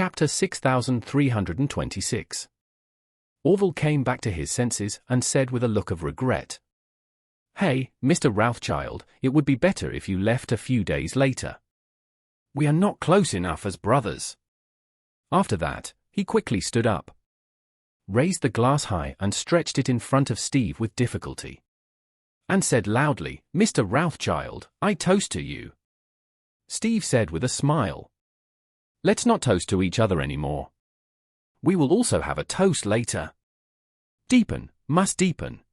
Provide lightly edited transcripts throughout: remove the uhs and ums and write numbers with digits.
Chapter 6326. Orville came back to his senses and said with a look of regret, "Hey, Mr. Rothschild, it would be better if you left a few days later. We are not close enough as brothers." After that, he quickly stood up, raised the glass high and stretched it in front of Steve with difficulty, and said loudly, "Mr. Rothschild, I toast to you." Steve said with a smile, "Let's not toast to each other anymore. We will also have a toast later. Deepen, must deepen."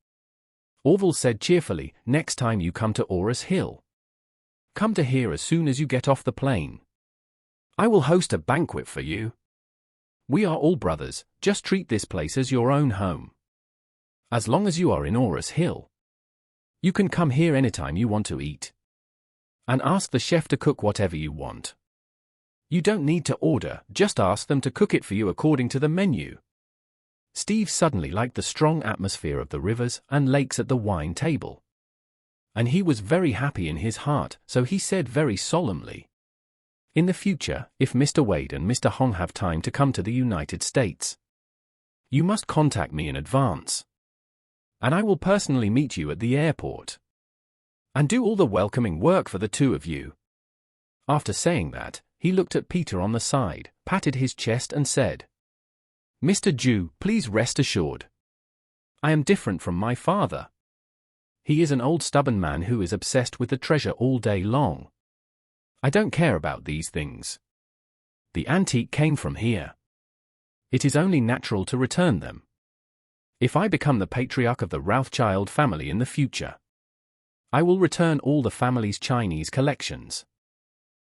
Orville said cheerfully, "Next time you come to Orus Hill, come to here as soon as you get off the plane. I will host a banquet for you. We are all brothers, just treat this place as your own home. As long as you are in Orus Hill, you can come here anytime you want to eat, and ask the chef to cook whatever you want. You don't need to order, just ask them to cook it for you according to the menu." Steve suddenly liked the strong atmosphere of the rivers and lakes at the wine table, and he was very happy in his heart, so he said very solemnly, "In the future, if Mr. Wade and Mr. Hong have time to come to the United States, you must contact me in advance, and I will personally meet you at the airport, and do all the welcoming work for the two of you." After saying that, he looked at Peter on the side, patted his chest and said, "Mr. Jew, please rest assured. I am different from my father. He is an old stubborn man who is obsessed with the treasure all day long. I don't care about these things. The antique came from here. It is only natural to return them. If I become the patriarch of the Rothschild family in the future, I will return all the family's Chinese collections.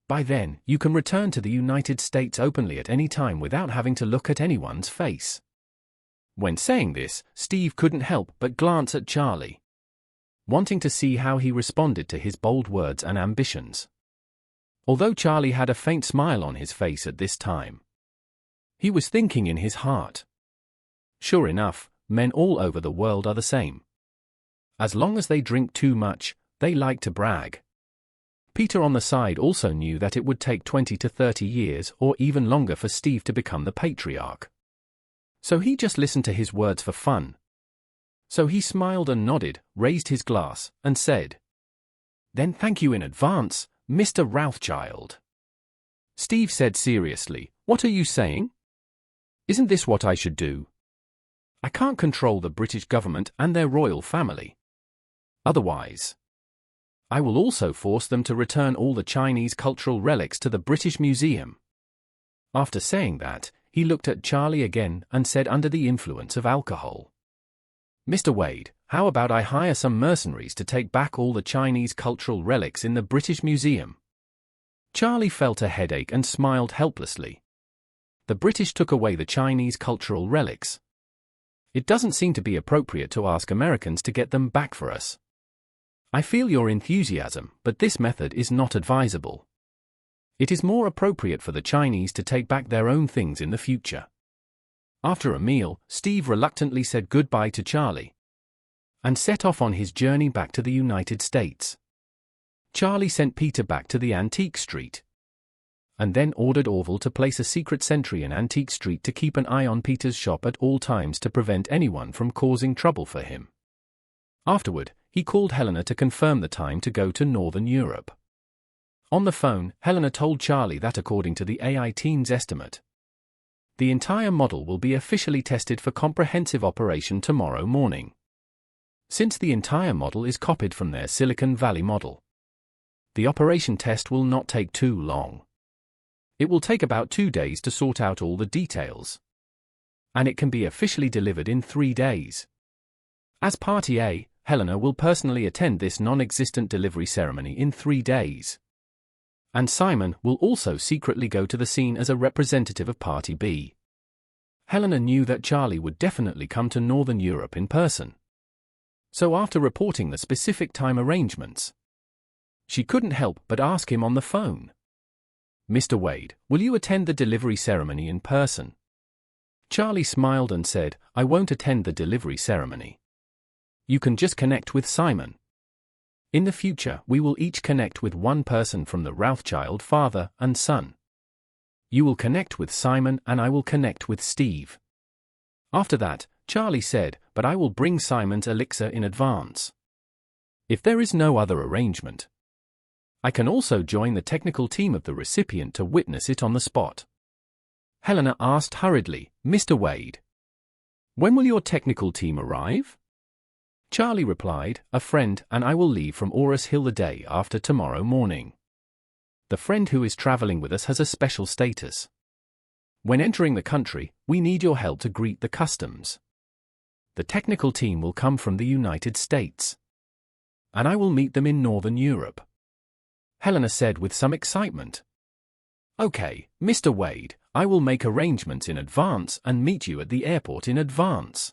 By then, you can return to the United States openly at any time without having to look at anyone's face." When saying this, Steve couldn't help but glance at Charlie, wanting to see how he responded to his bold words and ambitions. Although Charlie had a faint smile on his face at this time, he was thinking in his heart, "Sure enough, men all over the world are the same. As long as they drink too much, they like to brag." Peter on the side also knew that it would take 20 to 30 years or even longer for Steve to become the patriarch, so he just listened to his words for fun. So he smiled and nodded, raised his glass, and said, "Then thank you in advance, Mr. Rothschild." Steve said seriously, "What are you saying? Isn't this what I should do? I can't control the British government and their royal family. Otherwise, I will also force them to return all the Chinese cultural relics to the British Museum." After saying that, he looked at Charlie again and said under the influence of alcohol, "Mr. Wade, how about I hire some mercenaries to take back all the Chinese cultural relics in the British Museum?" Charlie felt a headache and smiled helplessly. The British took away the Chinese cultural relics. It doesn't seem to be appropriate to ask Americans to get them back for us. I feel your enthusiasm, but this method is not advisable. It is more appropriate for the Chinese to take back their own things in the future. After a meal, Steve reluctantly said goodbye to Charlie and set off on his journey back to the United States. Charlie sent Peter back to the Antique Street, and then ordered Orville to place a secret sentry in Antique Street to keep an eye on Peter's shop at all times to prevent anyone from causing trouble for him. Afterward, he called Helena to confirm the time to go to Northern Europe. On the phone, Helena told Charlie that according to the AI team's estimate, the entire model will be officially tested for comprehensive operation tomorrow morning. Since the entire model is copied from their Silicon Valley model, the operation test will not take too long. It will take about 2 days to sort out all the details, and it can be officially delivered in 3 days. As Party A, Helena will personally attend this non-existent delivery ceremony in 3 days. And Simon will also secretly go to the scene as a representative of Party B. Helena knew that Charlie would definitely come to Northern Europe in person. So after reporting the specific time arrangements, she couldn't help but ask him on the phone, "Mr. Wade, will you attend the delivery ceremony in person?" Charlie smiled and said, "I won't attend the delivery ceremony. You can just connect with Simon. In the future, we will each connect with one person from the Rothschild father and son. You will connect with Simon and I will connect with Steve. After that, Charlie said, but I will bring Simon's elixir in advance. If there is no other arrangement, I can also join the technical team of the recipient to witness it on the spot. Helena asked hurriedly, Mr. Wade, when will your technical team arrive? Charlie replied, a friend and I will leave from Orus Hill the day after tomorrow morning. The friend who is traveling with us has a special status. When entering the country, we need your help to greet the customs. The technical team will come from the United States, and I will meet them in Northern Europe. Helena said with some excitement. Okay, Mr. Wade, I will make arrangements in advance and meet you at the airport in advance.